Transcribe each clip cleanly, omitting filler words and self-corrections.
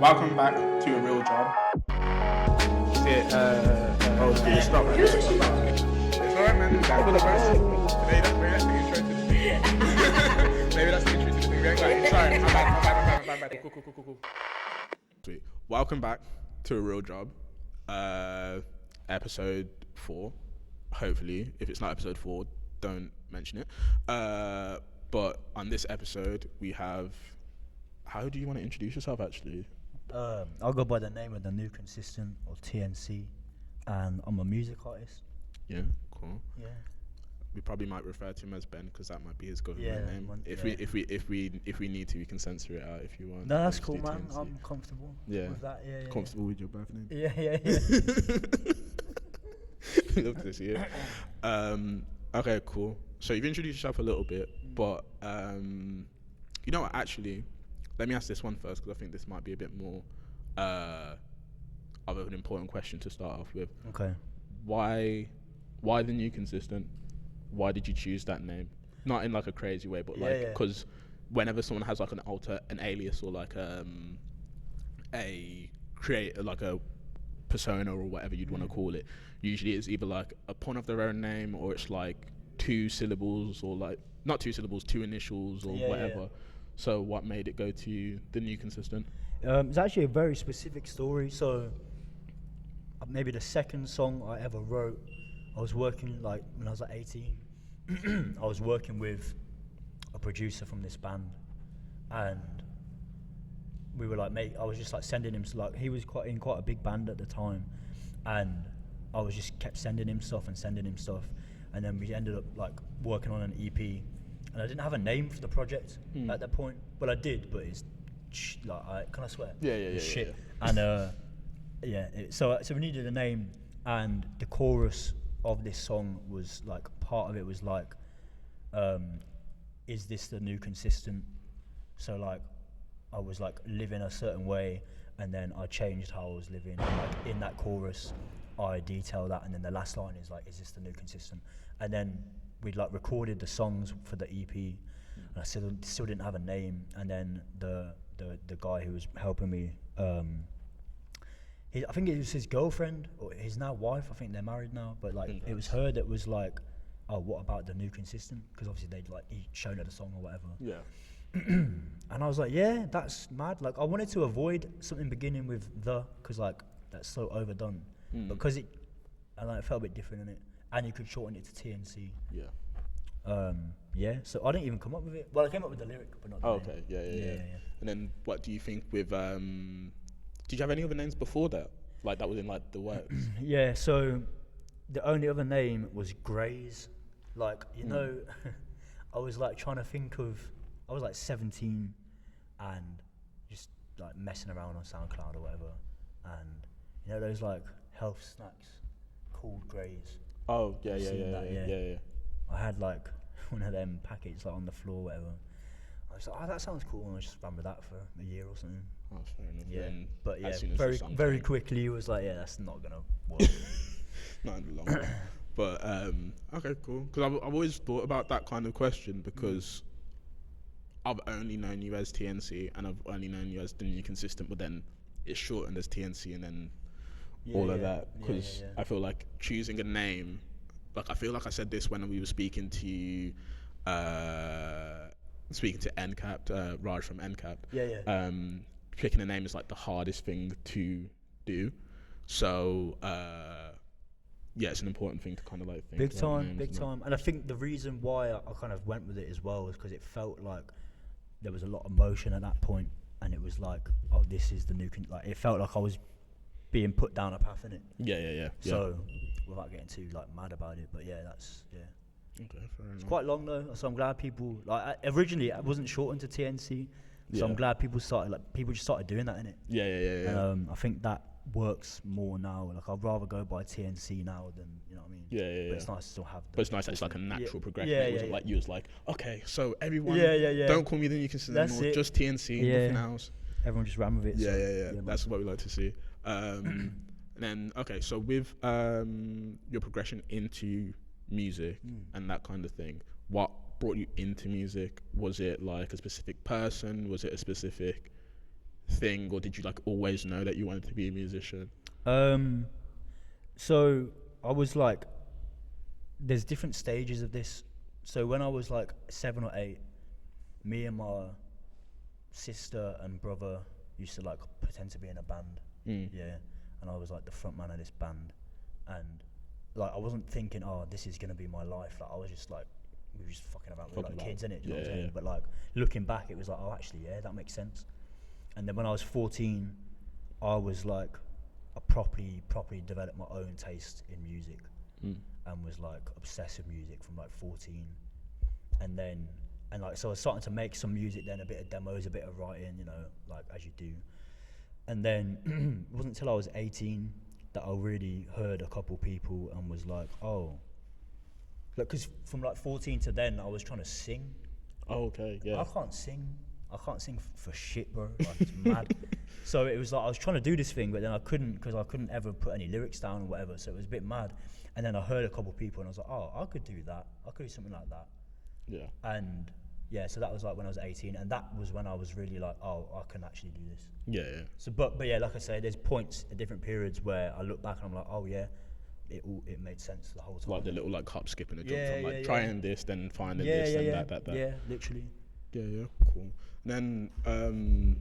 Welcome back to A Real Job. It's stop. It's alright, man. It's for the first. Maybe that's the intro to the thing. Maybe that's the intro to the thing. We ain't got it. Sorry, I'm bad. Cool. Sweet. Welcome back to A Real Job. Episode 4. Hopefully, if it's not episode 4, don't mention it. But on this episode, we have. How do you want to introduce yourself, actually? I'll go by the name of the New Consistent, or TNC, and I'm a music artist. Yeah, cool. Yeah. We probably might refer to him as Ben because that might be his government name. If we need to, we can censor it out if you want. No, that's cool, man. TNC. I'm comfortable with that. Yeah. Comfortable with your birth name. Yeah. Love to see it. Okay, cool. So you've introduced yourself a little bit, but you know what? Actually, let me ask this one first because I think this might be a bit more of an important question to start off with. Okay. Why the New Consistent? Why did you choose that name? Not in like a crazy way, but like because whenever someone has like an alias or like a persona or whatever you'd want to call it, usually it's either like a pun of their own name or it's like 2 syllables or like not 2 syllables, 2 initials or whatever. Yeah. So what made it go to the New Consistent? It's actually a very specific story. So maybe the second song I ever wrote, I was working like when I was like 18. I was working with a producer from this band, and we were like, I was just like sending him he was quite a big band at the time, and I was just kept sending him stuff, and then we ended up like working on an EP, and I didn't have a name for the project at that point. Well, I did, but it's can I swear? Yeah. Shit. Yeah. And so we needed a name, and the chorus of this song was like part of it was like, is this the new consistent? So like I was like living a certain way, and then I changed how I was living. And like in that chorus, I detail that, and then the last line is like, is this the new consistent? And then we'd like recorded the songs for the EP, and I still didn't have a name. And then the guy who was helping me, I think it was his girlfriend or his now wife. I think they're married now, but like it was her that was like, oh, what about the New Consistent? Because obviously he showed her the song or whatever. Yeah. And I was like, yeah, that's mad. Like I wanted to avoid something beginning with the, because like that's so overdone. Because it felt a bit different in it, and you could shorten it to TNC. Yeah. So I didn't even come up with it. Well, I came up with the lyric, but not the name. Okay. Yeah. And then what do you think with did you have any other names before that? Like that was in like the works? Yeah, so the only other name was Grays. Like, you know, I was like trying to think of, I was like 17 and just like messing around on SoundCloud or whatever. And you know those like health snacks called Grays? Oh, yeah. I had like one of them packets like on the floor or whatever. I was like, oh, that sounds cool, and I just ran with that for a year or something. Oh, fair enough. Yeah, then but yeah, very quickly it was like, yeah, that's not gonna work. Not in the long run. But okay, cool. Because I've always thought about that kind of question because I've only known you as TNC and I've only known you as the New Consistent, but then it's shortened as TNC and then all of that. Because I feel like choosing a name, like I feel like I said this when we were speaking to NCAP, Raj from NCAP. Picking a name is like the hardest thing to do. So it's an important thing to kind of like think. Big time. And I think the reason why I kind of went with it as well is because it felt like there was a lot of motion at that point, and it was like, oh, this is the new like it felt like I was being put down a path in it. Yeah. So without getting too like mad about it, but that's. Okay, fair enough. It's quite long though, so I'm glad people originally I wasn't shortened to TNC, so I'm glad people just started doing that, innit? Yeah. And I think that works more now. Like I'd rather go by TNC now than, you know what I mean? Yeah. But it's nice to still have. But it's nice that it's like a natural progression. Yeah, it wasn't like you was like, okay, so everyone, yeah. don't call me the New Consistent anymore, just TNC, nothing else. Everyone just ran with it. Yeah. That's what we like to see. And then so with your progression into music and that kind of thing, what brought you into music? Was it like a specific person? Was it a specific thing, or did you like always know that you wanted to be a musician? So I was like, there's different stages of this. So when I was like 7 or 8, me and my sister and brother used to like pretend to be in a band. Yeah, and I was like the front man of this band, and like I wasn't thinking, oh, this is gonna be my life. Like I was just like, we were just fucking about. We were like kids, innit? Do you know what I'm saying? But like looking back, it was like, oh, actually, yeah, that makes sense. And then when I was 14, I was like, I properly developed my own taste in music, and was like obsessed with music from like 14. And then, and like, so I was starting to make some music then, a bit of demos, a bit of writing, you know, like as you do. And then it wasn't until I was 18 that I really heard a couple people and was like, oh, like, because from like 14 to then, I was trying to sing. Oh, okay, yeah. I can't sing for shit, bro. Like, it's mad. So it was like I was trying to do this thing, but then I couldn't, because I couldn't ever put any lyrics down or whatever. So it was a bit mad. And then I heard a couple people, and I was like, oh, I could do that. I could do something like that. Yeah. And yeah, so that was like when I was 18, and that was when I was really like, oh, I can actually do this. Yeah, yeah. So, but yeah, like I say, there's points at different periods where I look back and I'm like, oh yeah, it made sense the whole time. Like the little like hop skipping a jump Yeah, from like yeah, trying this, then finding this, and that. Yeah, literally. Yeah, cool. And then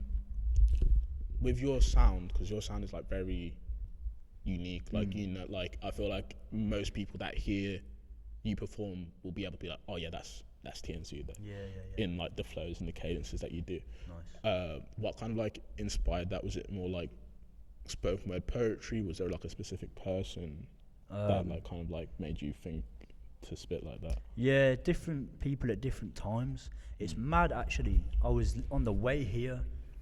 with your sound, because your sound is like very unique, like you know, like I feel like most people that hear you perform will be able to be like, oh yeah, that's TNC then. Yeah. In like the flows and the cadences that you do. Nice. What kind of like inspired that? Was it more like spoken word poetry? Was there like a specific person that like kind of like made you think to spit like that? Yeah, different people at different times. It's mad actually. I was on the way here,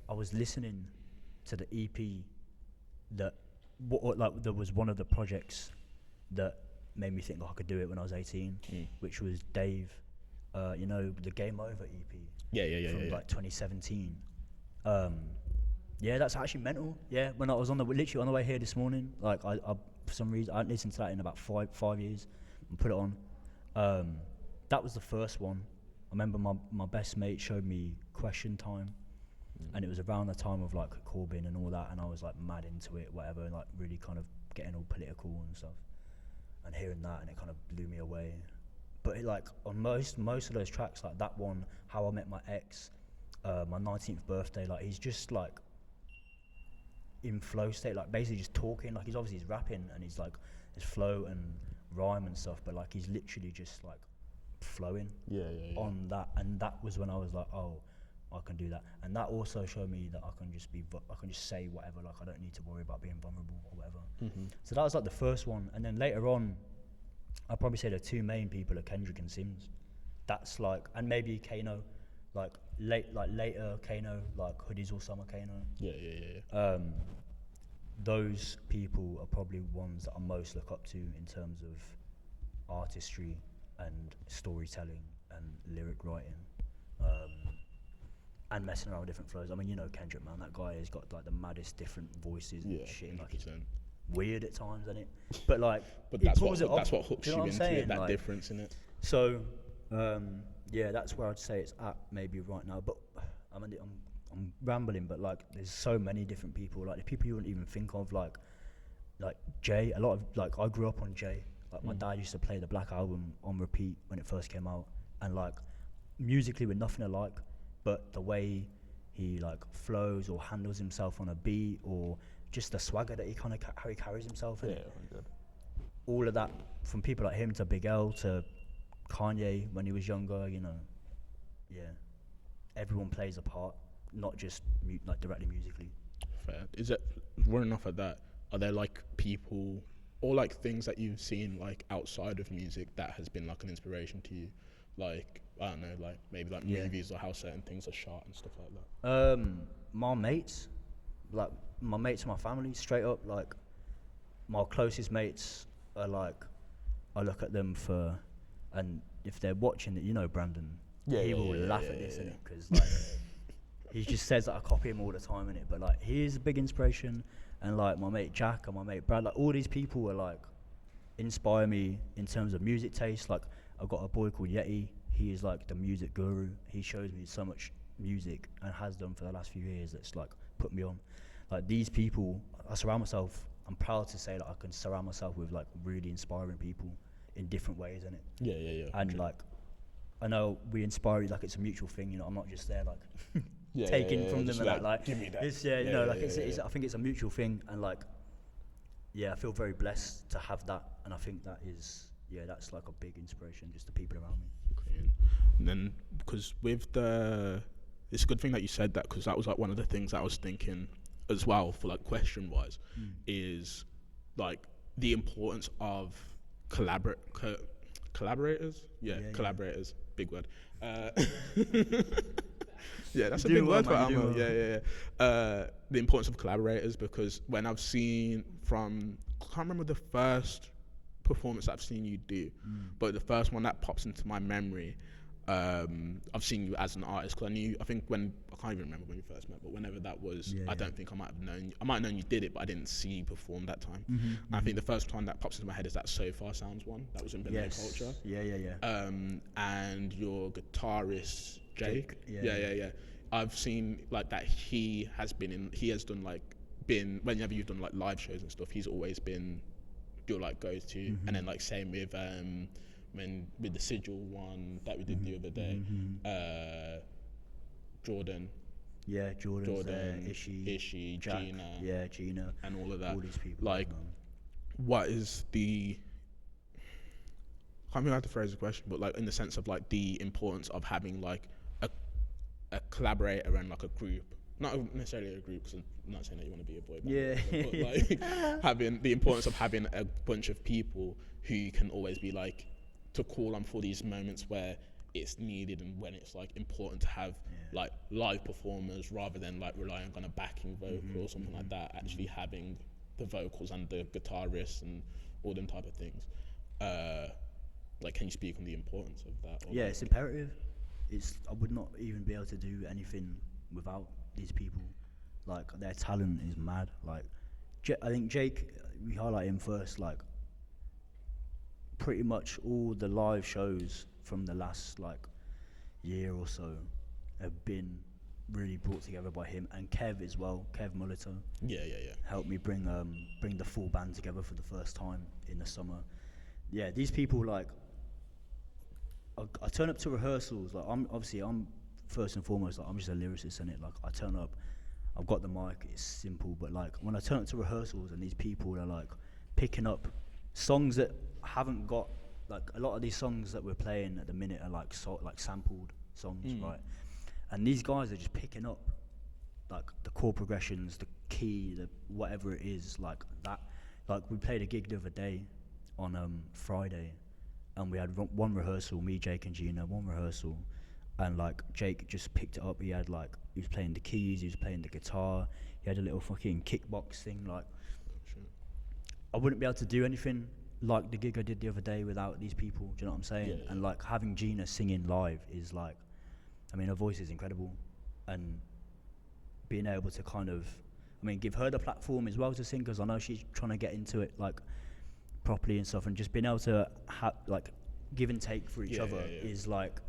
I was listening to the EP that like there was one of the projects that made me think I could do it when I was 18, which was Dave, you know, the Game Over EP. Yeah. From like 2017. Yeah, that's actually mental. Yeah, when I was literally on the way here this morning, like I for some reason I hadn't listened to that in about five years, and put it on. That was the first one. I remember my best mate showed me Question Time, and it was around the time of like Corbyn and all that, and I was like mad into it, whatever, and like really kind of getting all political and stuff, and hearing that, and it kind of blew me away. But it, like on most of those tracks, like that one, How I Met My Ex, my 19th birthday, like he's just like in flow state, like basically just talking, like he's rapping and he's like his flow and rhyme and stuff, but like he's literally just like flowing on that. And that was when I was like, oh, I can do that. And that also showed me that I can just say whatever, like I don't need to worry about being vulnerable or whatever. So that was like the first one. And then later on, I'd probably say the two main people are Kendrick and Sims. That's like, and maybe Kano, like later Kano, like Hoodies All Summer Kano. Yeah. Those people are probably ones that I most look up to in terms of artistry and storytelling and lyric writing, and messing around with different flows. I mean, you know Kendrick, man, that guy has got like the maddest different voices and shit. 100%. Like it's weird at times, isn't it? But like, but that's what hooks you into it, that like, difference in it. So, yeah, that's where I'd say it's at maybe right now. But I'm rambling, but like, there's so many different people. Like the people you wouldn't even think of, like Jay. A lot of like, I grew up on Jay. Like my dad used to play the Black Album on repeat when it first came out, and like musically we're nothing alike, but the way he like flows or handles himself on a beat, or just the swagger that he kind of how he carries himself in all of that, from people like him to Big L to Kanye when he was younger, you know. Yeah, everyone plays a part, not just like directly musically. Fair. Is it running off of that? Are there like people or like things that you've seen like outside of music that has been like an inspiration to you? Like, I don't know, like maybe like movies or how certain things are shot and stuff like that. My mates and my family, straight up, like my closest mates are like, I look at them for, and if they're watching it, you know Brandon, he will laugh at this, innit? Because like he just says that I copy him all the time, innit? But like he is a big inspiration, and like my mate Jack and my mate Brad, like all these people are like inspire me in terms of music taste. Like I've got a boy called Yeti. He is like the music guru. He shows me so much music and has done for the last few years that's like put me on. Like these people, I'm proud to say that I can surround myself with like really inspiring people in different ways, innit? Yeah. And like, I know we inspire you, like it's a mutual thing, you know. I'm not just there like taking from them just and that. Like, give me that. it's it's I think it's a mutual thing, and like, I feel very blessed to have that, and I think that is, that's like a big inspiration, just the people around me. And then, because it's a good thing that you said that, because that was like one of the things that I was thinking as well for like question wise, is like the importance of collaborators. Collaborators, big word. Yeah, that's a big word for Alma. The importance of collaborators, because when I've seen I can't remember the first performance that I've seen you do, but the first one that pops into my memory, I've seen you as an artist, because I can't even remember when we first met, but whenever that was, I don't think I might have known you did it, but I didn't see you perform that time. I think the first time that pops into my head is that So Far Sounds one, that was in Birmingham Culture. And your guitarist, Jake. I've seen like that whenever you've done like live shows and stuff, he's always been your like go-to, and then like same with with the Sigil one that we did the other day, Jordan, Ishi, Jack, Gina, and all of that. All these people. Like, what is the? I can't remember how to phrase the question, but like in the sense of like the importance of having like a collaborator and like a group. Not necessarily a group, because I'm not saying that you want to be a boy band, but like having the importance of having a bunch of people who you can always be like to call on for these moments where it's needed, and when it's like important to have like live performers rather than like relying on a backing vocal or something like that. Actually having the vocals and the guitarists and all them type of things. Like, can you speak on the importance of that? Yeah, it's imperative. I would not even be able to do anything without these people. Like, their talent is mad. Like, I think Jake, we highlight him first. Like, pretty much all the live shows from the last like year or so have been really brought together by him, and Kev as well. Kev Mulliter. Helped me bring the full band together for the first time in the summer. Yeah, these people, like, I turn up to rehearsals. Like, I'm first and foremost, like, I'm just a lyricist, innit? Like, I turn up, I've got the mic, it's simple, but like when I turn up to rehearsals and these people are like picking up songs that haven't got, like, a lot of these songs that we're playing at the minute are like sampled songs, right? And these guys are just picking up like the chord progressions, the key, the whatever it is, like that. Like, we played a gig the other day on Friday, and we had one rehearsal, me, Jake and Gina, one rehearsal, and like Jake just picked it up. He was playing the keys, he was playing the guitar, he had a little fucking kickbox thing. Like, I wouldn't be able to do anything like the gig I did the other day without these people. Do you know what I'm saying? And like having Gina singing live is like, I mean, her voice is incredible, and being able to kind of, I mean, give her the platform as well to sing, because I know she's trying to get into it like properly and stuff, and just being able to like give and take for each other is like,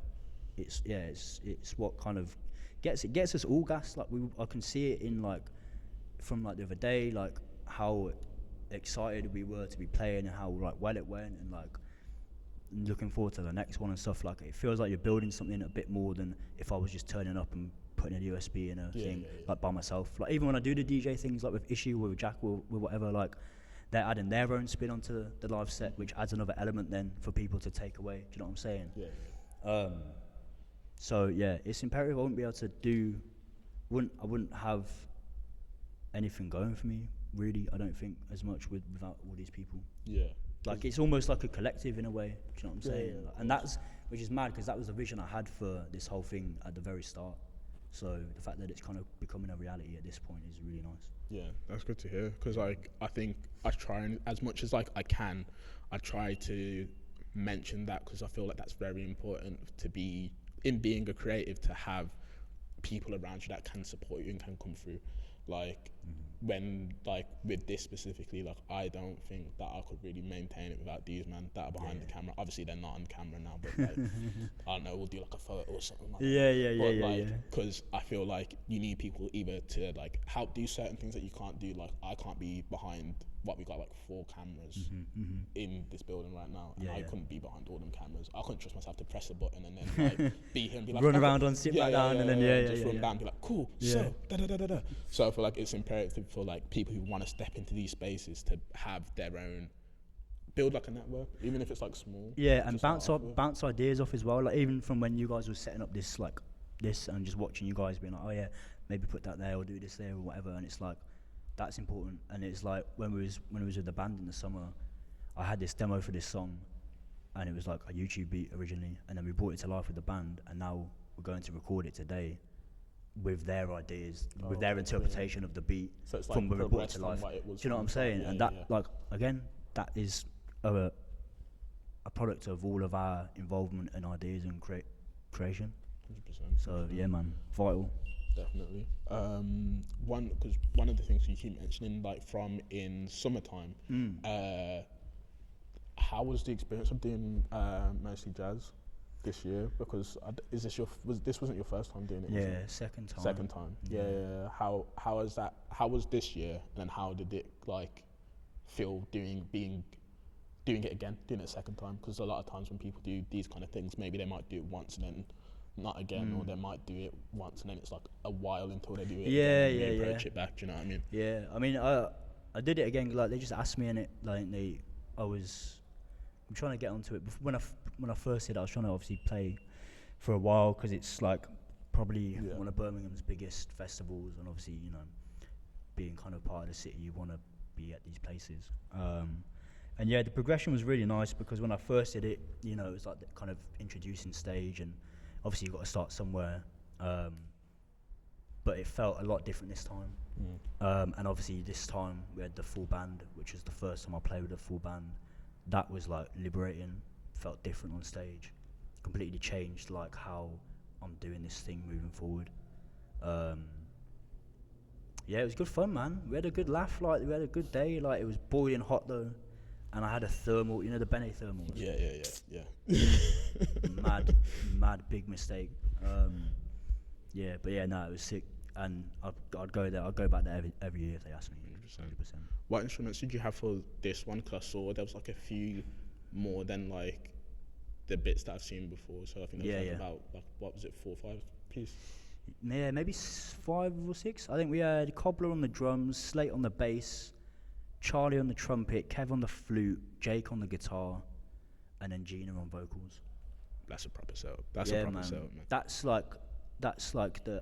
it's what kind of gets us all gassed. Like, I can see it in like from like the other day, like how excited we were to be playing and how like well it went, and like looking forward to the next one and stuff. Like, it feels like you're building something a bit more than if I was just turning up and putting a USB in a thing like by myself. Like, even when I do the DJ things like with Issue or with Jack or with whatever, like they're adding their own spin onto the live set, which adds another element then for people to take away. Do you know what I'm saying? So yeah, it's imperative. I wouldn't be able to I wouldn't have anything going for me, really. I don't think as much without all these people. Like, it's almost like a collective in a way. Do you know what I'm saying? And that's, which is mad, because that was the vision I had for this whole thing at the very start. So the fact that it's kind of becoming a reality at this point is really nice. Yeah, that's good to hear, because like I think I try, and as much as like I can, I try to mention that, because I feel like that's very important to be in being a creative, to have people around you that can support you and can come through. Like, when like with this specifically, like I don't think that I could really maintain it without these man that are behind the camera. Obviously they're not on camera now, but like I don't know, we'll do like a photo or something like that. Because I feel like you need people either to like help do certain things that you can't do. Like I can't be behind what we got like 4 cameras in this building right now, and I couldn't be behind all them cameras. I couldn't trust myself to press a button and then like be here and be like run around on sit back down and then just run down and be like cool. So So I feel like it's imperative for like people who want to step into these spaces to have their own, build like a network, even if it's like small. Yeah, and bounce ideas off as well. Like even from when you guys were setting up this and just watching you guys being like, oh yeah, maybe put that there or do this there or whatever, and it's like that's important. And it's like when we was with the band in the summer, I had this demo for this song, and it was like a YouTube beat originally, and then we brought it to life with the band, and now we're going to record it today with their ideas, with their interpretation of the beat, so it's from like when we brought it to life. Do you know what I'm saying? And that, like, again, that is a product of all of our involvement and ideas and creation. 100%. So yeah, man, vital. Definitely. Because one of the things you keep mentioning, like from in summertime, how was the experience of doing mostly jazz this year? Because this wasn't your first time doing it? Yeah, was it? second time. Yeah. How was that? How was this year? And then how did it like feel doing it again, doing it a second time? Because a lot of times when people do these kind of things, maybe they might do it once and then not again, or they might do it once and then it's like a while until they do it again and approach it back. Do you know what I mean? Yeah, I mean, I did it again. Like they just asked me, and I'm trying to get onto it. When I first did it, I was trying to obviously play for a while because it's like probably one of Birmingham's biggest festivals, and obviously being kind of part of the city, you want to be at these places. And yeah, the progression was really nice because when I first did it, it was like the kind of introducing stage, and obviously you've got to start somewhere. But it felt a lot different this time. And obviously this time we had the full band, which was the first time I played with a full band. That was like liberating, felt different on stage, completely changed like how I'm doing this thing moving forward. Yeah, it was good fun, man. We had a good laugh, like we had a good day. Like it was boiling hot though, and I had a thermal, the Bene thermals. Yeah. mad big mistake. Yeah, but yeah, no, it was sick, and I'd go there. I'd go back there every year if they asked me. 100%. What instruments did you have for this one? Because I saw there was like a few more than like the bits that I've seen before. So I think there was about like, what was it, 4 or 5 piece? Yeah, maybe 5 or 6. I think we had Cobbler on the drums, Slate on the bass, Charlie on the trumpet, Kev on the flute, Jake on the guitar, and then Gina on vocals. That's a proper setup. That's a proper setup, man. That's like the.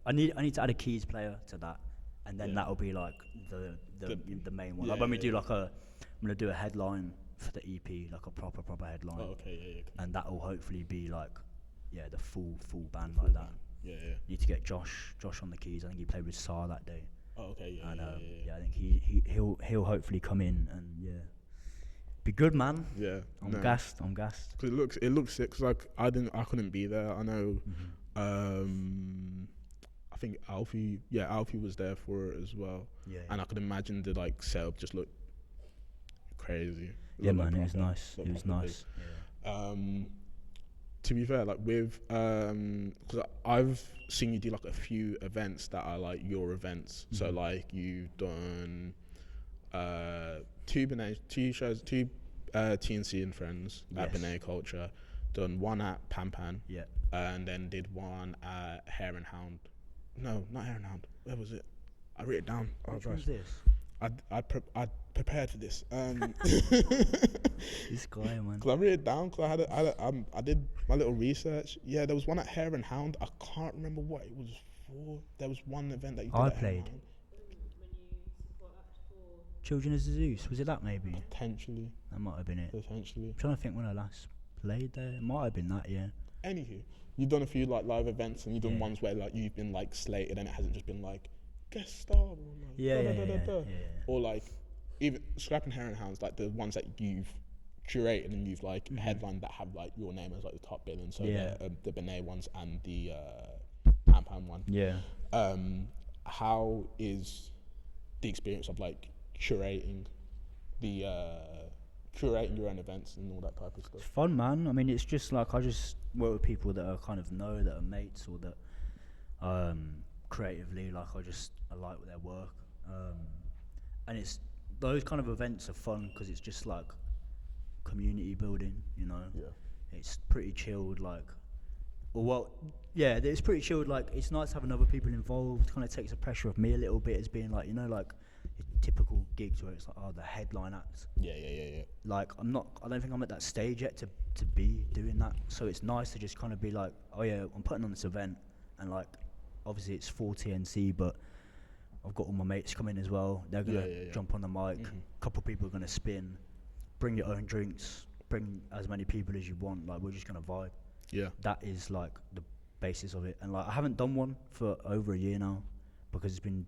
I need to add a keys player to that, and then that'll be like the main one. Like when we do like I'm gonna do a headline for the EP, like a proper headline. Oh, okay, yeah. And that'll hopefully be like, the full band like that. Yeah. Need to get Josh on the keys. I think he played with Saar that day. Oh, okay, yeah. And I think he'll hopefully come in and be good, man. Yeah, I'm gassed. Cause it looks sick. Cause like I couldn't be there. I know. I think Alfie was there for it as well. Yeah. And I could imagine the like setup just looked crazy. Yeah, man, it was nice. It was nice. Yeah. To be fair, like with because I've seen you do like a few events that are like your events. So like you've done 2 shows, 2 TNC and Friends at Benet Culture, done one at Pan, and then did one at Hare and Hound. No, not Hare and Hound. Where was it? I wrote it down. Which one's this? I prepared for this. This guy, man. Because I wrote it down. Because I did my little research. Yeah, there was one at Hare and Hound. I can't remember what it was for. There was one event that you did. I played. Children of Zeus, was it that maybe? Potentially. That might have been it. Potentially. I'm trying to think when I last played there. It might have been that, yeah. Anywho, you've done a few like live events, and you've done ones where like you've been like slated, and it hasn't just been like guest star or like or like even Scrapping Hare and Hounds, like the ones that you've curated and you've like headlined that have like your name as like the top billing. So the Benet ones and the Pan one. Yeah. How is the experience of like curating the curating your own events and all that type of stuff? It's fun, man. I mean, it's just like I just work with people that I kind of know, that are mates, or that creatively, like I like their work, and it's those kind of events are fun because it's just like community building, you know. Yeah. It's pretty chilled, like, it's pretty chilled. Like, it's nice having other people involved. Kind of takes the pressure off me a little bit, as being like, you know, like typical gigs where it's like, oh, the headline act. Yeah. Like, I don't think I'm at that stage yet to be doing that. So it's nice to just kind of be like, oh yeah, I'm putting on this event, and like, obviously it's for TNC, but I've got all my mates coming as well. They're gonna jump on the mic. A couple of people are gonna spin. Bring your own drinks. Bring as many people as you want. Like, we're just gonna vibe. Yeah. That is like the basis of it. And like, I haven't done one for over a year now because it's been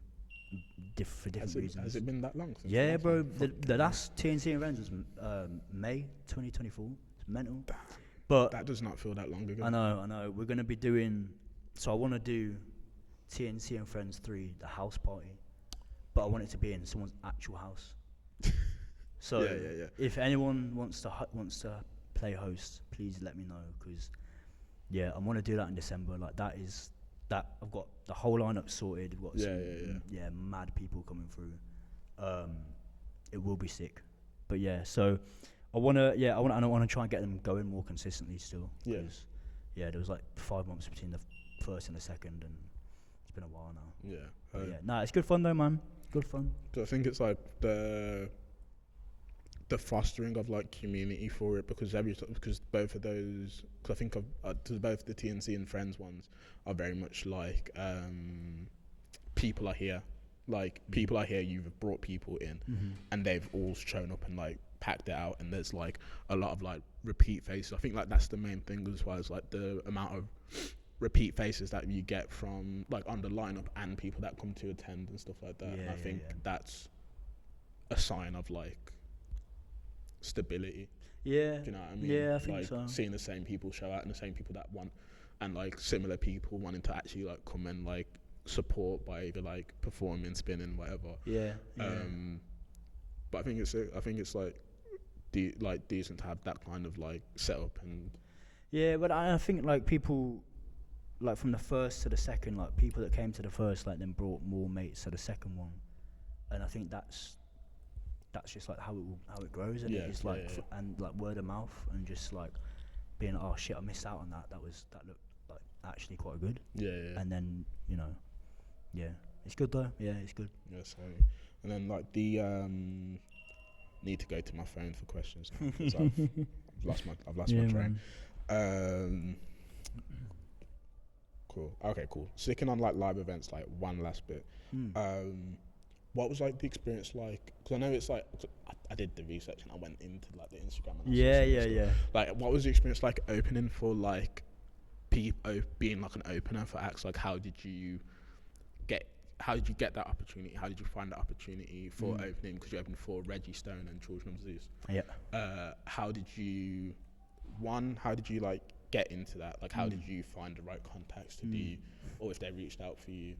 for different reasons. Has it been that long? Since Yeah, bro. The last TNC and Friends was May 2024. It's mental. But that does not feel that long ago. I know. We're gonna be doing. So I want to do TNC and Friends 3, the house party, but I want it to be in someone's actual house. So if anyone wants to play host, please let me know, because I want to do that in December. Like, that I've got the whole lineup sorted. We've got some mad people coming through. It will be sick. But so I want to try and get them going more consistently still. There was like 5 months between the first and the second, and it's been a while now. It's good fun though, man. Good fun. So I think it's like the fostering of like community for it, because both of those, because I think both the TNC and Friends ones are very much like people are here. Like, people are here, you've brought people in, and they've all shown up and like packed it out, and there's like a lot of like repeat faces. I think like that's the main thing, as well as like the amount of repeat faces that you get from like on the lineup and people that come to attend and stuff like that. And I think that's a sign of like stability. Yeah. Do you know what I mean? Yeah, I think like, so. Seeing the same people show out and the same people that want, and like similar people wanting to actually like come and like support by either like performing, spinning, whatever. Yeah. But I think it's like decent to have that kind of like setup. And but I think like people, like from the first to the second, like people that came to the first, like then brought more mates to the second one, and I think that's just like how it grows, and it's like and like word of mouth, and just like being like, oh shit, I missed out on that. That looked like actually quite good. And then it's good though. Yeah, it's good. So, and then like the need to go to my phone for questions now, 'cause I've lost my train. Cool. Okay, cool. Sticking on like live events, like one last bit. What was like the experience like? Because I know it's like, I did the research and I went into like the Instagram. And stuff. Like, what was the experience like opening for like being like an opener for acts? Like, how did you get that opportunity? How did you find that opportunity for opening? Because you opened for Reggie Stone and Children of Zeus. How did you like get into that? Like, how did you find the right contacts to do, or if they reached out for you?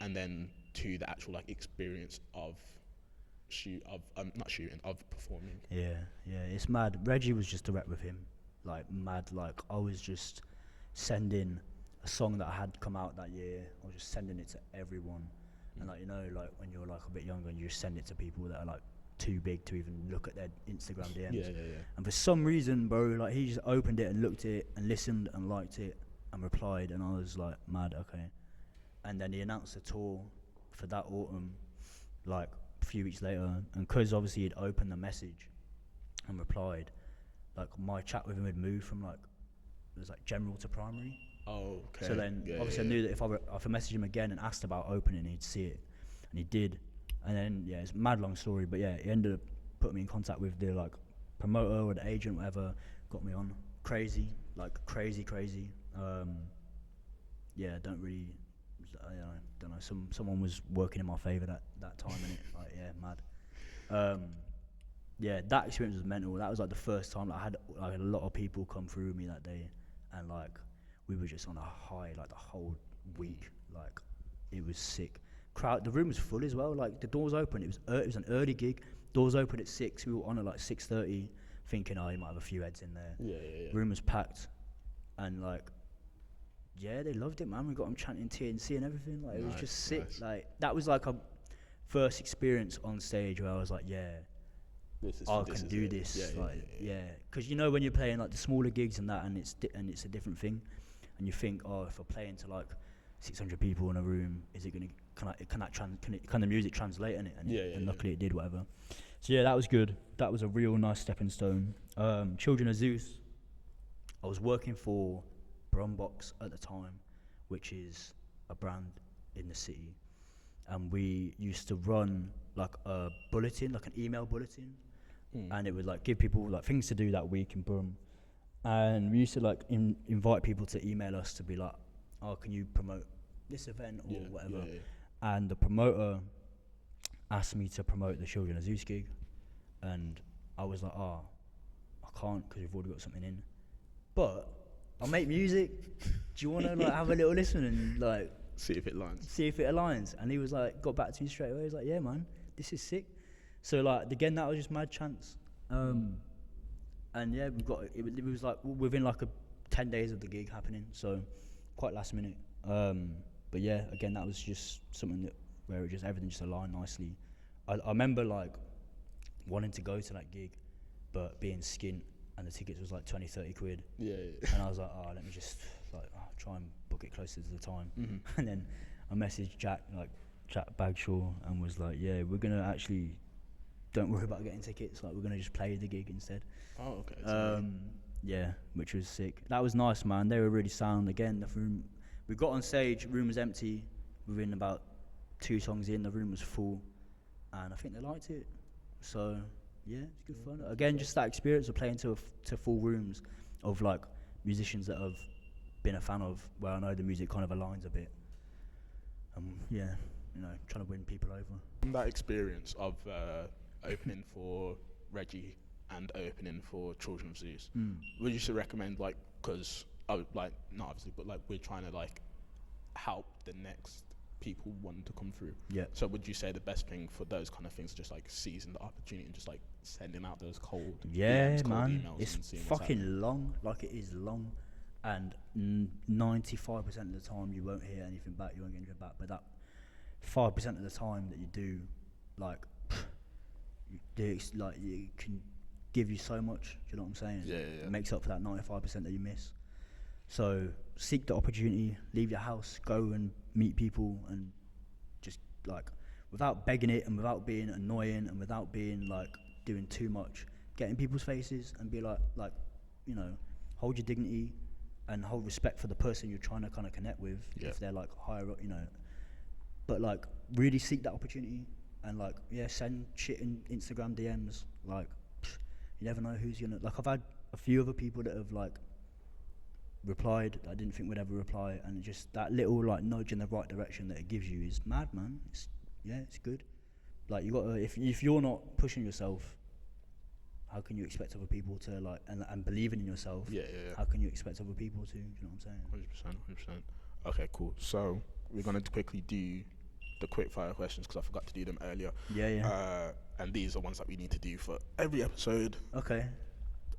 And then to the actual like experience of performing. It's mad. Reggie was just direct with him, like mad. Like, I was just sending a song that I had come out that year. I was just sending it to everyone, and like, you know, like when you're like a bit younger and you just send it to people that are like too big to even look at their Instagram DMs. And for some reason, bro, like he just opened it and looked at it and listened and liked it and replied, and I was like, mad, okay. And then he announced a tour for that autumn, like a few weeks later, and because obviously he'd opened the message and replied, like my chat with him had moved from like, it was like general to primary. Oh, okay. So then obviously I knew that if I messaged him again and asked about opening, he'd see it, and he did. And then it's a mad long story, but he ended up putting me in contact with the like promoter or the agent, whatever, got me on. Crazy. Don't know. Someone was working in my favour that time, innit? Like, mad. That experience was mental. That was like the first time I had like a lot of people come through me that day, and like we were just on a high like the whole week. Like, it was sick. crowd. The room was full as well. Like the doors open. It was an early gig. Doors open at 6. We were on at like 6:30, thinking, oh, you might have a few heads in there. Yeah. Room was packed, and like, yeah, they loved it, man. We got them chanting TNC and everything. Like it was just sick. Nice. Like that was like a first experience on stage where I was like, yeah, I can do this. Yeah. Because you know when you're playing like the smaller gigs and that, and it's a different thing, and you think, oh, if I play into like 600 people in a room, is it gonna can the music translate in it? And luckily it did, whatever. So yeah, that was good. That was a real nice stepping stone. Children of Zeus. I was working for Brumbox at the time, which is a brand in the city, and we used to run like a bulletin, like an email bulletin, and it would like give people like things to do that week in Brum, and we used to like invite people to email us to be like, oh, can you promote this event or whatever. And the promoter asked me to promote the Children of Zeus gig, and I was like, oh, I can't because we've already got something in, but I'll make music. Do you want to like have a little listen and like see if it aligns? And he was like, got back to me straight away. He was like, yeah, man, this is sick. So like again, that was just mad chance. And yeah, we got it was like within like 10 days of the gig happening, so quite last minute. But yeah, again, that was just something where everything just aligned nicely. I remember like wanting to go to that gig, but being skint, and the tickets was like 20-30 quid. Yeah. And I was like, oh, let me just like try and book it closer to the time. And then I messaged Jack Bagshaw, and was like, yeah, we're gonna actually, don't worry about getting tickets, like we're gonna just play the gig instead. Oh, okay. Yeah, which was sick. That was nice, man. They were really sound. Again, the room, we got on stage, room was empty. Within about 2 songs in, the room was full, and I think they liked it. So yeah, it's good fun. Again, just that experience of playing to full rooms of like musicians that I've been a fan of, where I know the music kind of aligns a bit. Yeah, you know, trying to win people over. That experience of opening for Reggie and opening for Children of Zeus, would you should recommend, like, because like not obviously, but like we're trying to like help the next people want to come through. Yeah. So would you say the best thing for those kind of things is just like seizing the opportunity and just like sending out those cold DMs, cold emails, it's and seeing fucking long. Like it is long, and 95% of the time you won't hear anything back. You won't get anything back. But that 5% of the time that you do, like, it can give you so much. Do you know what I'm saying? Yeah. It makes up for that 95% that you miss. So seek the opportunity, leave your house, go and meet people, and just like, without begging it and without being annoying and without being like doing too much, get in people's faces and be like, you know, hold your dignity and hold respect for the person you're trying to kind of connect with, if they're like higher up, you know. But like really seek that opportunity and like, send shit in Instagram DMs. Like, you never know who's gonna, like, I've had a few other people that have like replied that I didn't think would ever reply, and just that little like nudge in the right direction that it gives you is mad, man. It's good. Like, you gotta, if you're not pushing yourself, how can you expect other people to like, and believing in yourself? How can you expect other people to? You know what I'm saying? 100%. Okay, cool. So we're gonna quickly do the quick fire questions because I forgot to do them earlier. And these are ones that we need to do for every episode. Okay.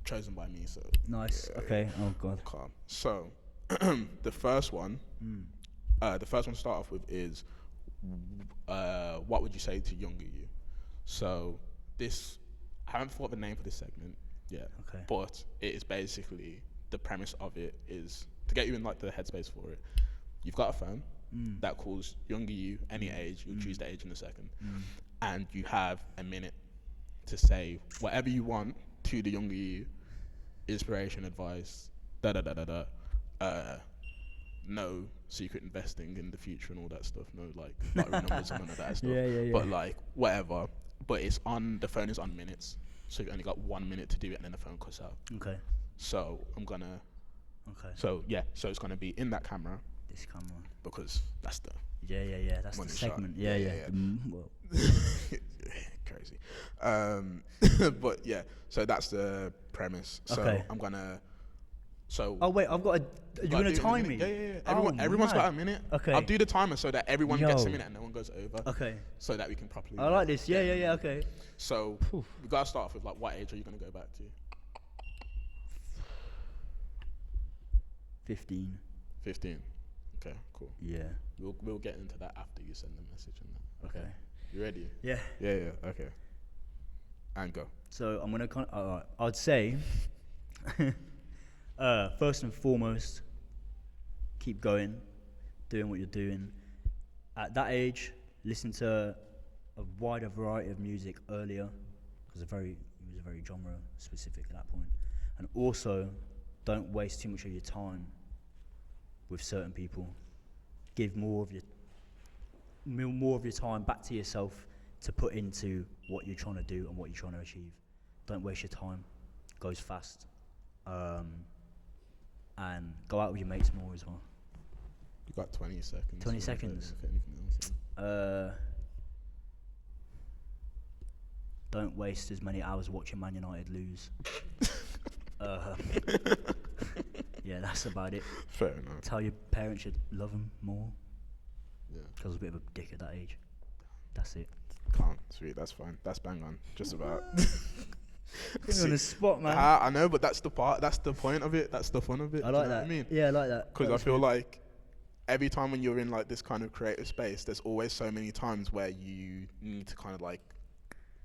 Chosen by me, so nice. Okay. Oh god. Calm. So the first one to start off with is what would you say to younger you? So this, I haven't thought the name for this segment yet. Okay. But it is basically, the premise of it is to get you in like the headspace for it. You've got a phone that calls younger you, any age. You'll choose the age in a second, and you have a minute to say whatever you want to the younger you. Inspiration, advice, no secret investing in the future and all that stuff. No like lottery numbers and none of that stuff. But like whatever. But the phone is on minutes, so you've only got 1 minute to do it, and then the phone cuts out. Okay. So I'm gonna. Okay. So so it's gonna be in that camera. This camera. Because that's the. Yeah. That's the segment. Yeah. Well. Crazy. But yeah, so that's the premise. So I'm gonna So. Oh wait, I've got a. You're Gotta gonna do it in a time me? minute. Yeah. Everyone's mad. got a minute. Okay. I'll do the timer so that everyone gets a Yo. minute and no one goes over. Okay. So that we can properly. I like this. get Yeah. in the mood. Okay. So we gotta start off with like, what age are you gonna go back to? 15. 15. Okay, cool. Yeah. We'll get into that after you send the message and that. Okay. Okay. You ready? Yeah. Yeah. Okay. And go. So I'm gonna I'd say, first and foremost, keep going, doing what you're doing. At that age, listen to a wider variety of music earlier, because it was very genre specific at that point. And also, don't waste too much of your time with certain people. Give more of your time back to yourself to put into what you're trying to do and what you're trying to achieve. Don't waste your time. It goes fast. And go out with your mates more as well. You got 20 seconds. 20 seconds. If anything else. Don't waste as many hours watching Man United lose. Yeah, that's about it. Fair enough. Tell your parents you love them more. Yeah. Because I was a bit of a dick at that age. That's it. Can't. Sweet. That's fine. That's bang on. Just about. Put me on the spot, man. I know, but that's the part. That's the point of it. That's the fun of it. I Do like you know that. what I mean? Yeah, I like that. Because I feel like every time when you're in like this kind of creative space, there's always so many times where you need to kind of like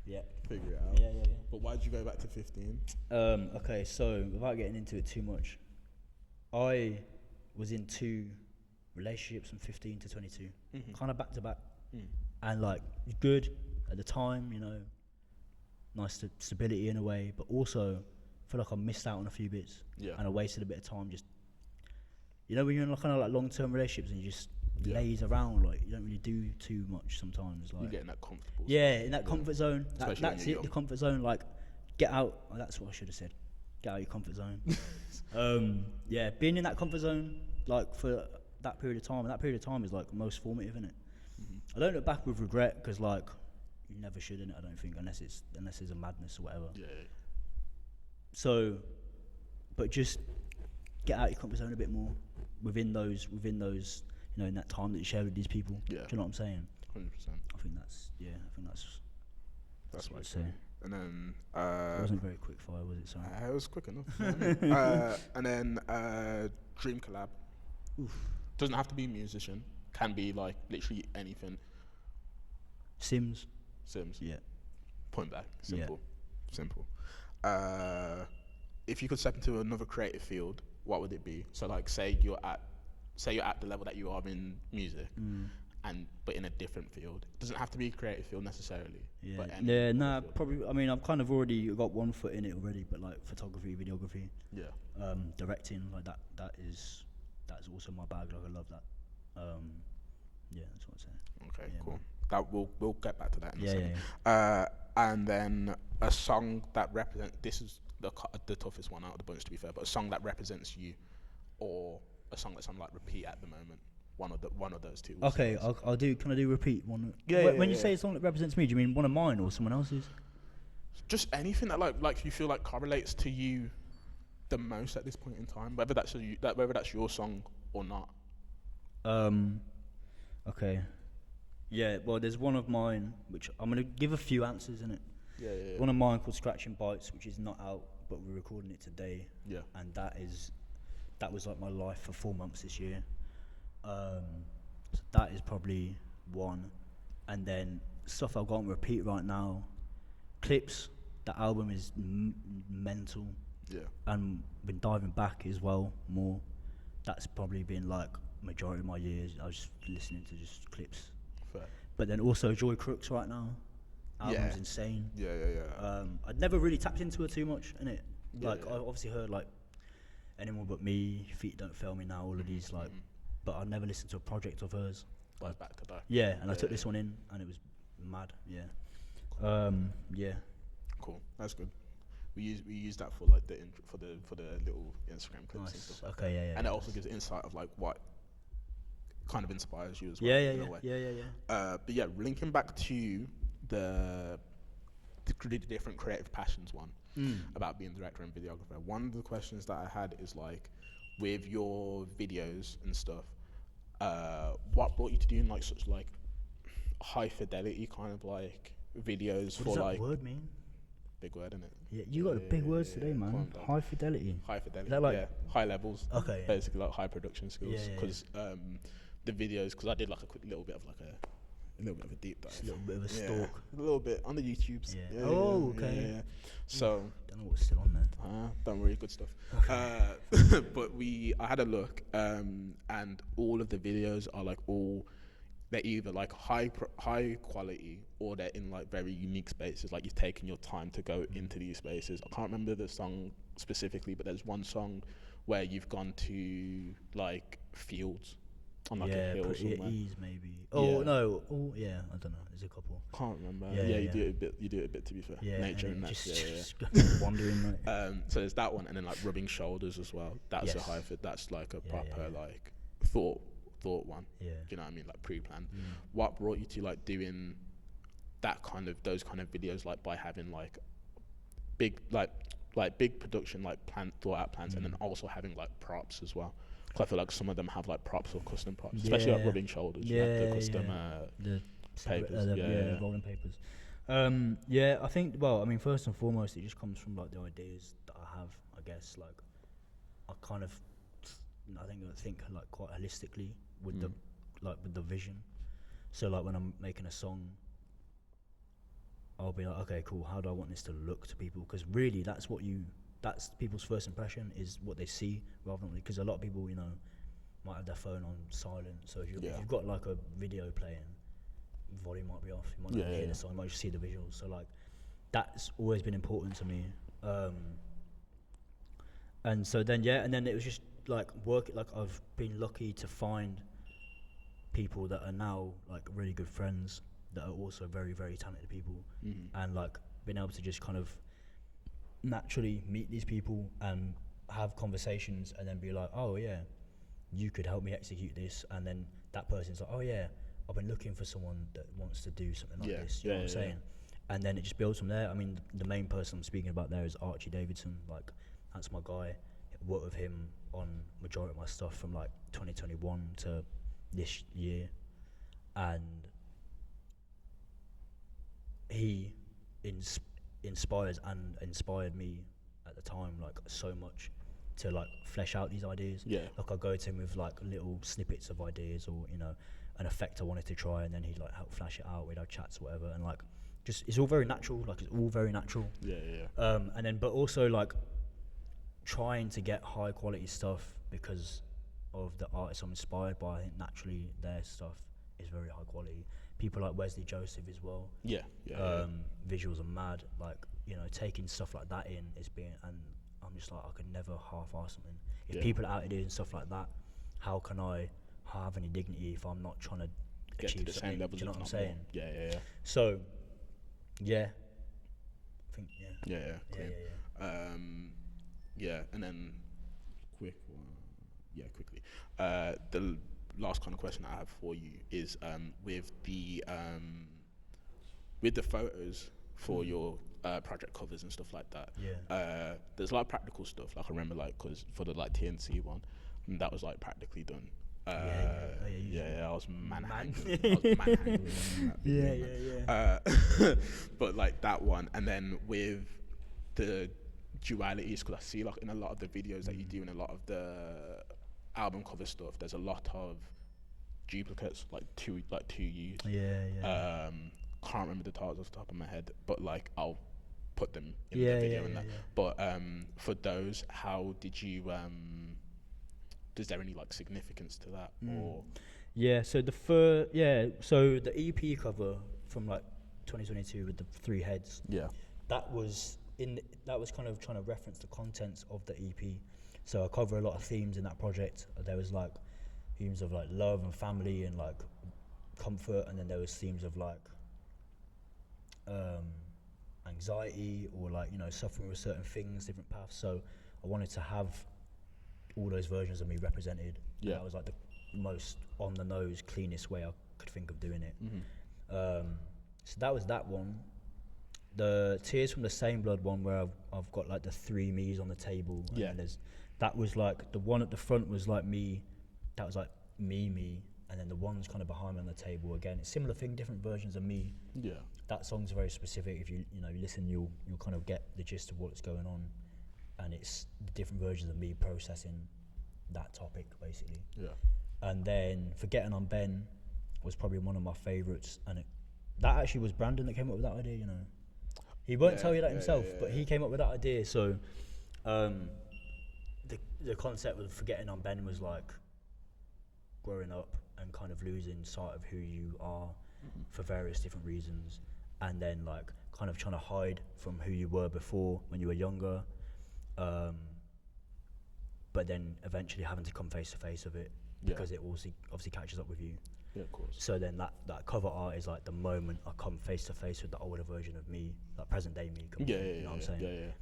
figure it out. Yeah. But why did you go back to 15? Okay, so without getting into it too much, I was in 2 relationships from 15 to 22, kind of back to back, and like good at the time, you know, nice stability in a way, but also I feel like I missed out on a few bits, and I wasted a bit of time just, you know, when you're in like kind of like long-term relationships and you just laze around, like you don't really do too much sometimes, like You get in that comfortable. in that comfort zone. Especially That's when you're it, the young. comfort zone. Like, get out. Oh, that's what I should have said. Get out of your comfort zone. Being in that comfort zone, like for that period of time, and that period of time is like most formative, isn't it? I don't look back with regret because like you never should, innit? I don't think unless it's a madness or whatever. Yeah. So, but just get out of your comfort zone a bit more within those, you know, in that time that you share with these people. Yeah. Do you know what I'm saying? 100%. I think that's what I'd say. And then It wasn't very quick fire, was it? Sorry. it was quick enough. You know what I mean? And then dream collab. Doesn't have to be a musician. Can be like literally anything. Sims. Sims. Yeah. Point blank. Simple. If you could step into another creative field, what would it be? So like say you're at the level that you are in music, but in a different field. It doesn't have to be a creative field necessarily. Yeah. But any field. Probably. I mean, I've kind of already got one foot in it already, but like photography, videography, directing, like that's also my bag. Like I love that. That's what I'd say. Okay, Yeah, cool. man. That we'll get back to that in a second. Yeah. And then a song that represents. This is the toughest one out of the bunch, to be fair. But a song that represents you, or a song that's on like repeat at the moment. One of those two. Okay, I'll do. Can I do repeat one? When you say a song that represents me, do you mean one of mine or someone else's? Just anything that like you feel like correlates to you the most at this point in time, whether that's your song or not. Okay. Yeah. Well, there's one of mine which I'm gonna give a few answers in it. Yeah. One of mine called Scratching Bites, which is not out, but we're recording it today. Yeah. And that was like my life for 4 months this year. So that is probably one. And then stuff I've got on repeat right now. Clips. That album is mental. Yeah. And been diving back as well more. That's probably been like majority of my years. I was just listening to just clips. Fair. But then also Joy Crooks right now. Album's insane. Yeah. I'd never really tapped into her too much, innit? Yeah, I obviously heard like Anyone But Me, Feet Don't Fail Me Now, all of these like, but I never listened to a project of hers. Like back to back. Yeah, and I took this one in, and it was mad. Yeah. Yeah. Cool. That's good. We use that for like the for the little Instagram clips and Nice. stuff like Okay. that. Yeah. And it also gives insight of like what kind of inspires you as well. Yeah. in a way. Yeah. But yeah, linking back to the the different creative passions one about being director and videographer. One of the questions that I had is like, with your videos and stuff, what brought you to doing like such like high fidelity kind of like videos What for does that like word mean? big word, innit? Yeah, you got the big words today, man. calm down. High fidelity. High fidelity, Is that like- yeah, high levels. Okay. Yeah. Basically like high production skills. Yeah, yeah, Because the videos, because I did like a quick little bit of like a little bit of a deep dive. Just a little bit of a Yeah, stalk. a little bit on the YouTubes. Yeah. Oh, okay. Yeah. So Don't know what's still on there. don't worry, good stuff. Okay. But I had a look, and all of the videos are like they're either like high quality or they're in like very unique spaces. Like you've taken your time to go into these spaces. I can't remember the song specifically, but there's one song where you've gone to like fields on like a hill pretty somewhere. at ease maybe. Oh Yeah. no. Oh yeah. I don't know. There's a couple. Can't remember. Yeah, You yeah. do it a bit. You do it a bit, to be fair. Yeah. Nature and and that. just wandering. Like. So there's that one, and then like rubbing shoulders as well. That's a Yes. high fit. That's like a Yeah, proper yeah. like thought one. Yeah. Do you know what I mean? Like pre-planned. What brought you to like doing those kind of videos, like by having like big big production, like thought out plans, and then also having like props as well? 'Cause I feel like some of them have like props or custom props, especially like Yeah. rubbing shoulders. You have the Yeah, custom The papers. the rolling papers. Yeah, I think. Well, I mean, first and foremost, it just comes from like the ideas that I have. I guess like I kind of, I think like quite holistically with with the vision. So like when I'm making a song, I'll be like, okay, cool. How do I want this to look to people? Because really, that's people's first impression is what they see, rather than, because a lot of people, might have their phone on silent. So if you've got like a video playing, volume might be off. You might not hear the song. You might just see the visuals. So like, that's always been important to me. And so then and then it was just like I've been lucky to find people that are now like really good friends that are also very, very talented people, and like being able to just kind of naturally meet these people and have conversations and then be like, oh yeah, you could help me execute this, and then that person's like, oh yeah, I've been looking for someone that wants to do something like this. You know what I'm saying? And then it just builds from there. I mean, the main person I'm speaking about there is Archie Davidson. Like, that's my guy. I worked with him on majority of my stuff from like 2021 to this year, and he inspired me at the time like so much to like flesh out these ideas. Like I go to him with like little snippets of ideas, or an effect I wanted to try, and then he'd like help flash it out. We'd have chats or whatever, and like just it's all very natural. And then but also like trying to get high quality stuff because of the artists I'm inspired by. I think naturally their stuff is very high quality. People like Wesley Joseph as well. Visuals are mad. Like, taking stuff like that in is being, and I'm just like, I could never half-ass something. If people are out here doing stuff like that, how can I have any dignity if I'm not trying to get achieve to the something? same level? Do you know what I'm saying? Yeah. So, I think Clean. And then quickly. The last kind of question I have for you is with the photos for your project covers and stuff like that. There's a lot of practical stuff. Like I remember, like, because for the like TNC one, that was like practically done. I was manhandling. But like that one, and then with the dualities, because I see like in a lot of the videos that you do, in a lot of the album cover stuff, there's a lot of duplicates, like two used. Can't remember the titles off the top of my head, but like I'll put them in the video and that. But for those, how did you is there any like significance to that? Or so the EP cover from like 2022 with the 3 heads, that was kind of trying to reference the contents of the EP. So I cover a lot of themes in that project. There was like themes of like love and family and like comfort, and then there was themes of like anxiety or like suffering with certain things, different paths. So I wanted to have all those versions of me represented. And that was like the most on the nose, cleanest way I could think of doing it. So that was that one. the Tears from the Same Blood one where I've got like the 3 me's on the table. And Yeah. That was like, the one at the front was like me, that was like me, and then the one's kind of behind me on the table again. It's similar thing, different versions of me. Yeah. That song's very specific. If you listen, you'll kind of get the gist of what's going on, and it's the different versions of me processing that topic basically. Yeah. And then Forgetting on Ben was probably one of my favourites, and that actually was Brandon that came up with that idea. He won't tell you that himself, but he came up with that idea. So the concept of Forgetting on Ben was like growing up and kind of losing sight of who you are for various different reasons, and then like kind of trying to hide from who you were before when you were younger, but then eventually having to come face to face with it because it obviously catches up with you. Yeah, of course. So then that cover art is like the moment I come face to face with the older version of me, like present day me. You know what I'm saying?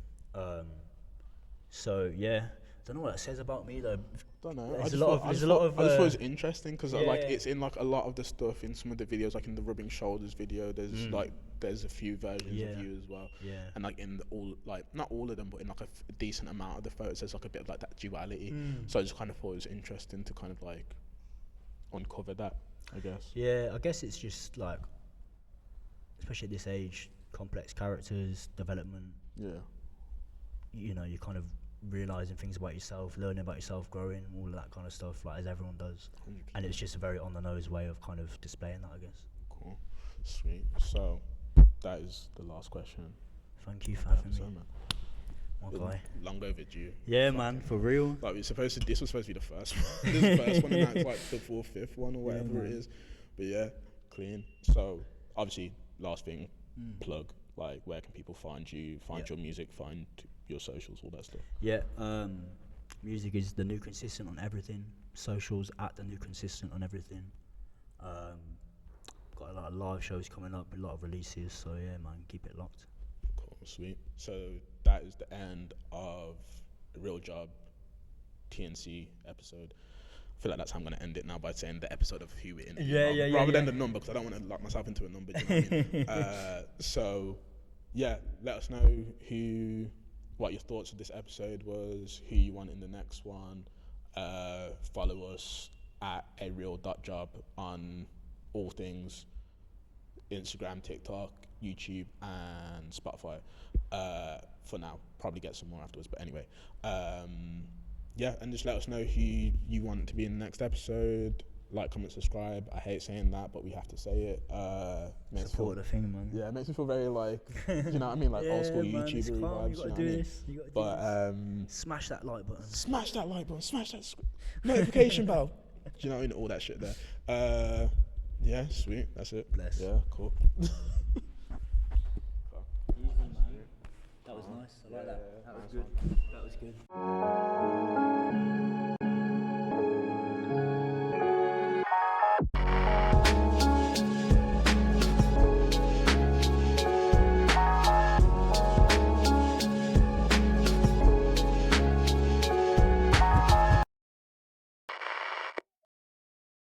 So yeah, don't know what it says about me though. Don't know. I just just thought it was interesting because like it's in like a lot of the stuff in some of the videos, like in the Rubbing Shoulders video. There's a few versions of you as well. Yeah. And like in not all of them, but in like a decent amount of the photos, there's like a bit of like that duality. So I just kind of thought it was interesting to kind of like uncover that, I guess. Yeah, I guess it's just like, especially at this age, complex characters, development. Yeah. You're kind of realising things about yourself, learning about yourself, growing, all of that kind of stuff, like as everyone does. 100%. And it's just a very on the nose way of kind of displaying that, I guess. Cool. Sweet. So that is the last question. Thank you for having me. Man. My guy. Long overdue. Yeah, man, for real. Like this was supposed to be the first one. This first one, and now it's like the 4th, 5th one or whatever it is. But yeah, clean. So obviously, last thing, plug. Like, where can people find you? Find your music. Find your socials, all that stuff. Yeah. Music is The New Consistent on everything. Socials at The New Consistent on everything. Got a lot of live shows coming up, a lot of releases. So yeah, man, keep it locked. Cool, sweet. So that is the end of a Real Job TNC episode. I feel like that's how I'm going to end it now, by saying the episode of who we interviewed. Rather than the number, because I don't want to lock myself into a number. Do you know what I mean? So yeah, let us know what your thoughts of this episode was, who you want in the next one. Follow us at areal.job on all things Instagram, TikTok, YouTube, and Spotify. For now, probably get some more afterwards, but anyway. Yeah, and just let us know who you want to be in the next episode. Like, comment, subscribe. I hate saying that, but we have to say it. Support the thing, man. Yeah, it makes me feel very like, you know what I mean? Like old school YouTuber vibes. You gotta do this. But smash that like button. Smash that like button. Smash that notification bell. Do you know what I mean? All that shit there. Yeah, sweet. That's it. Bless. Yeah, cool. Easy, man. That was nice. I like that. That was good.